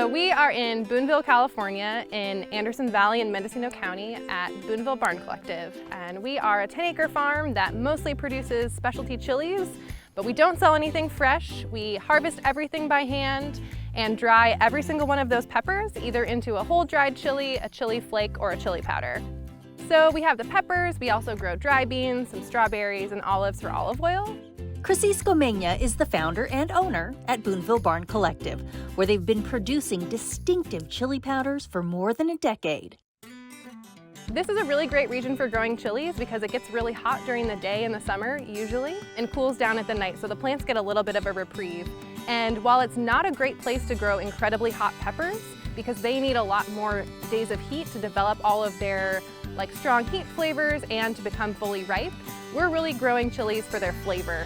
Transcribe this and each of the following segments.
So we are in Boonville, California, in Anderson Valley in Mendocino County at Boonville Barn Collective. And we are a 10-acre farm that mostly produces specialty chilies, but we don't sell anything fresh. We harvest everything by hand and dry every single one of those peppers either into a whole dried chili, a chili flake, or a chili powder. So we have the peppers, we also grow dry beans, some strawberries, and olives for olive oil. Francisco Mena is the founder and owner at Boonville Barn Collective, where they've been producing distinctive chili powders for more than a decade. This is a really great region for growing chilies because it gets really hot during the day in the summer, usually, and cools down at the night, so the plants get a little bit of a reprieve. And while it's not a great place to grow incredibly hot peppers, because they need a lot more days of heat to develop all of their strong heat flavors and to become fully ripe, we're really growing chilies for their flavor.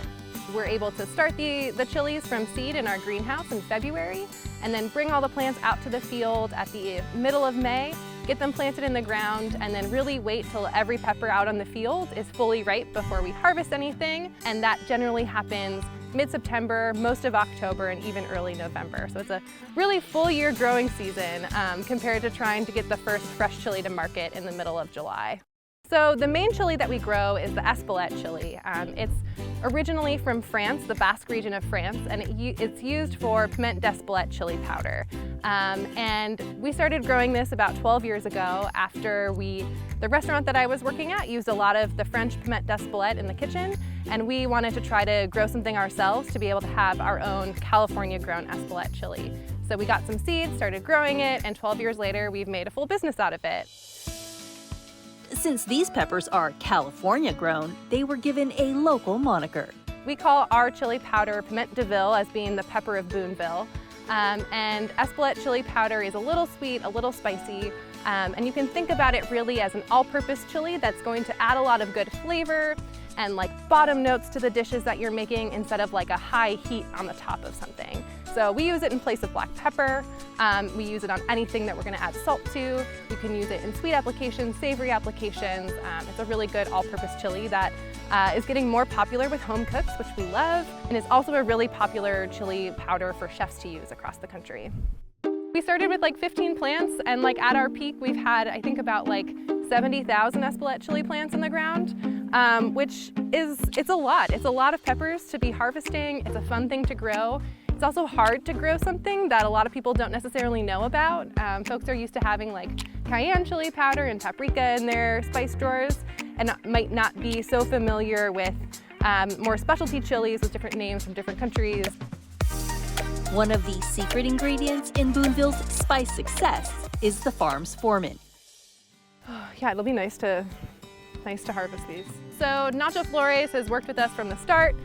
We're able to start the chilies from seed in our greenhouse in February and then bring all the plants out to the field at the middle of May, get them planted in the ground, and then really wait till every pepper out on the field is fully ripe before we harvest anything. And that generally happens mid-September, most of October, and even early November. So it's a really full year growing season compared to trying to get the first fresh chili to market in the middle of July. So the main chili that we grow is the Espelette chili. It's originally from France, the Basque region of France, and it's used for Piment d'Espelette chili powder. And we started growing this about 12 years ago after the restaurant that I was working at used a lot of the French Piment d'Espelette in the kitchen, and we wanted to try to grow something ourselves to be able to have our own California-grown Espelette chili. So we got some seeds, started growing it, and 12 years later we've made a full business out of it. Since these peppers are California grown, they were given a local moniker. We call our chili powder Piment de Ville as being the pepper of Boonville. And Espelette chili powder is a little sweet, a little spicy, and you can think about it really as an all-purpose chili that's going to add a lot of good flavor and bottom notes to the dishes that you're making instead of a high heat on the top of something. So we use it in place of black pepper. We use it on anything that we're going to add salt to. You can use it in sweet applications, savory applications. It's a really good all-purpose chili that is getting more popular with home cooks, which we love, and it's also a really popular chili powder for chefs to use across the country. We started with 15 plants, and at our peak we've had I think about 70,000 Espelette chili plants in the ground, which it's a lot. It's a lot of peppers to be harvesting. It's a fun thing to grow. It's also hard to grow something that a lot of people don't necessarily know about. Folks are used to having cayenne chili powder and paprika in their spice drawers and might not be so familiar with more specialty chilies with different names from different countries. One of the secret ingredients in Boonville's spice success is the farm's foreman. Yeah, it'll be nice to harvest these. So Nacho Flores has worked with us from the start.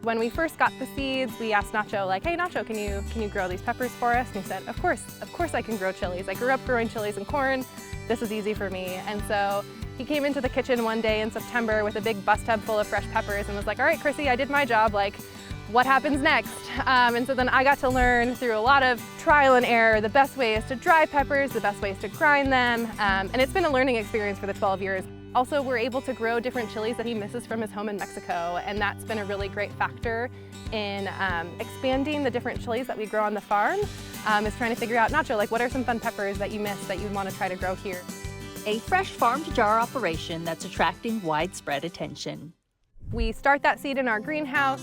When we first got the seeds, we asked Nacho, hey Nacho, can you grow these peppers for us? And he said, of course I can grow chilies. I grew up growing chilies and corn. This is easy for me. And so he came into the kitchen one day in September with a big bus tub full of fresh peppers and was like, all right, Chrissy, I did my job. What happens next? And so then I got to learn through a lot of trial and error the best ways to dry peppers, the best ways to grind them. And it's been a learning experience for the 12 years. Also, we're able to grow different chilies that he misses from his home in Mexico, and that's been a really great factor in expanding the different chilies that we grow on the farm, is trying to figure out, Nacho, what are some fun peppers that you miss that you'd want to try to grow here? A fresh farm-to-jar operation that's attracting widespread attention. We start that seed in our greenhouse,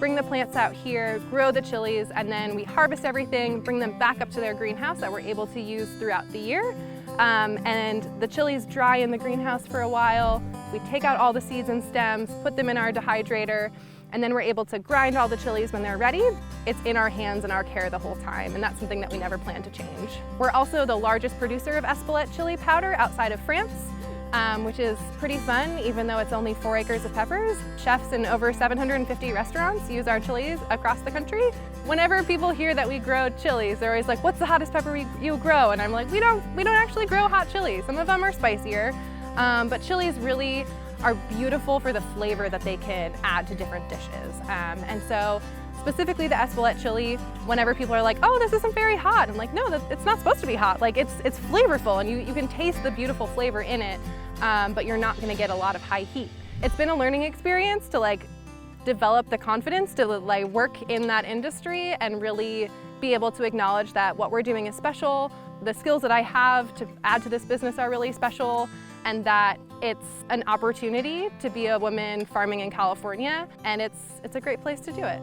bring the plants out here, grow the chilies, and then we harvest everything, bring them back up to their greenhouse that we're able to use throughout the year. And the chilies dry in the greenhouse for a while. We take out all the seeds and stems, put them in our dehydrator, and then we're able to grind all the chilies when they're ready. It's in our hands and our care the whole time, and that's something that we never plan to change. We're also the largest producer of Espelette chili powder outside of France, which is pretty fun, even though it's only 4 acres of peppers. Chefs in over 750 restaurants use our chilies across the country. Whenever people hear that we grow chilies, they're always like, what's the hottest pepper you grow? And I'm like, we don't actually grow hot chilies. Some of them are spicier, but chilies really are beautiful for the flavor that they can add to different dishes. And so specifically the Espelette chili, whenever people are like, oh, this isn't very hot, I'm like, no, it's not supposed to be hot. It's flavorful, and you can taste the beautiful flavor in it, but you're not gonna get a lot of high heat. It's been a learning experience to develop the confidence to work in that industry and really be able to acknowledge that what we're doing is special, the skills that I have to add to this business are really special, and that it's an opportunity to be a woman farming in California, and it's a great place to do it.